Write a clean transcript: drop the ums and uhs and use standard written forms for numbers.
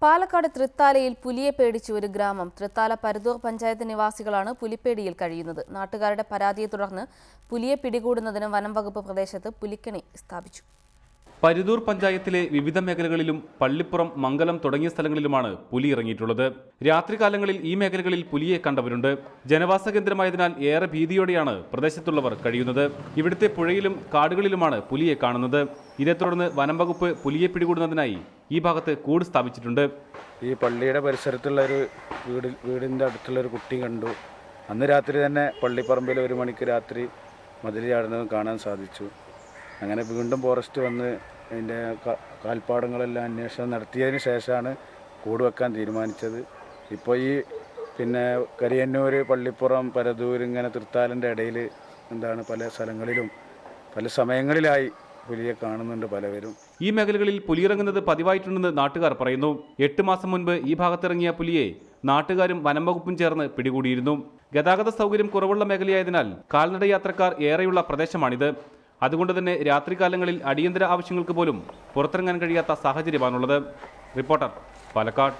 പാലക്കാട് തൃത്താലയിൽ പുലിയെ പേടിച്ച് ഒരു ഗ്രാമം. തൃത്താല പരുതൂർ പഞ്ചായത്ത് നിവാസികളാണ് പുലിപ്പേടിയിൽ കഴിയുന്നത്. നാട്ടുകാരുടെ പരാതിയെ തുടർന്ന് പുലിയെ പിടികൂടുന്നതിന് വനം വകുപ്പ് പ്രദേശത്ത് പുലിക്കണി സ്ഥാപിച്ചു. പരുതൂർ പഞ്ചായത്തിലെ വിവിധ മേഖലകളിലും പള്ളിപ്പുറം, മംഗലം തുടങ്ങിയ സ്ഥലങ്ങളിലുമാണ് പുലി ഇറങ്ങിയിട്ടുള്ളത്. രാത്രികാലങ്ങളിൽ ഈ മേഖലകളിൽ പുലിയെ കണ്ടവരുണ്ട്. ജനവാസ കേന്ദ്രമായതിനാൽ ഏറെ ഭീതിയോടെയാണ് പ്രദേശത്തുള്ളവർ കഴിയുന്നത്. ഇവിടുത്തെ പുഴയിലും കാടുകളിലുമാണ് പുലിയെ കാണുന്നത്. ഇതേ തുടർന്ന് വനം വകുപ്പ് പുലിയെ പിടികൂടുന്നതിനായി ഈ ഭാഗത്ത് കൂട് സ്ഥാപിച്ചിട്ടുണ്ട്. ഈ പള്ളിയുടെ പരിസരത്തുള്ള ഒരു വീടിൻ്റെ അടുത്തുള്ള ഒരു കുട്ടി കണ്ടു. അന്ന് രാത്രി തന്നെ പള്ളിപ്പറമ്പിൽ 1 മണിക്ക് രാത്രി മതിൽ ചാടുന്നത് കാണാൻ സാധിച്ചു. അങ്ങനെ വീണ്ടും ഫോറസ്റ്റ് വന്ന് അതിൻ്റെ കാൽപ്പാടങ്ങളെല്ലാം അന്വേഷണം നടത്തിയതിന് ശേഷമാണ് കൂട് വെക്കാൻ തീരുമാനിച്ചത്. ഇപ്പോൾ ഈ കരിയന്നൂർ, പള്ളിപ്പുറം, പരതൂർ, ഇങ്ങനെ തൃത്താലൻ്റെ ഇടയിൽ പല സ്ഥലങ്ങളിലും പല സമയങ്ങളിലായി പുലിയെ കാണുന്നുണ്ട് പലവരും. ഈ മേഖലകളിൽ പുലിയിറങ്ങുന്നത് പതിവായിട്ടുണ്ടെന്ന് നാട്ടുകാർ പറയുന്നു. 8 മാസം മുൻപ് ഈ ഭാഗത്തിറങ്ങിയ പുലിയെ നാട്ടുകാരും വനം വകുപ്പും ചേർന്ന് പിടികൂടിയിരുന്നു. ഗതാഗത സൗകര്യം കുറവുള്ള മേഖലയായതിനാൽ കാൽനട യാത്രക്കാർ ഏറെയുള്ള പ്രദേശമാണിത്. അതുകൊണ്ട് തന്നെ രാത്രികാലങ്ങളിൽ അടിയന്തര ആവശ്യങ്ങൾക്ക് പോലും പുറത്തിറങ്ങാൻ കഴിയാത്ത സാഹചര്യമാണുള്ളത്. റിപ്പോർട്ടർ, പാലക്കാട്.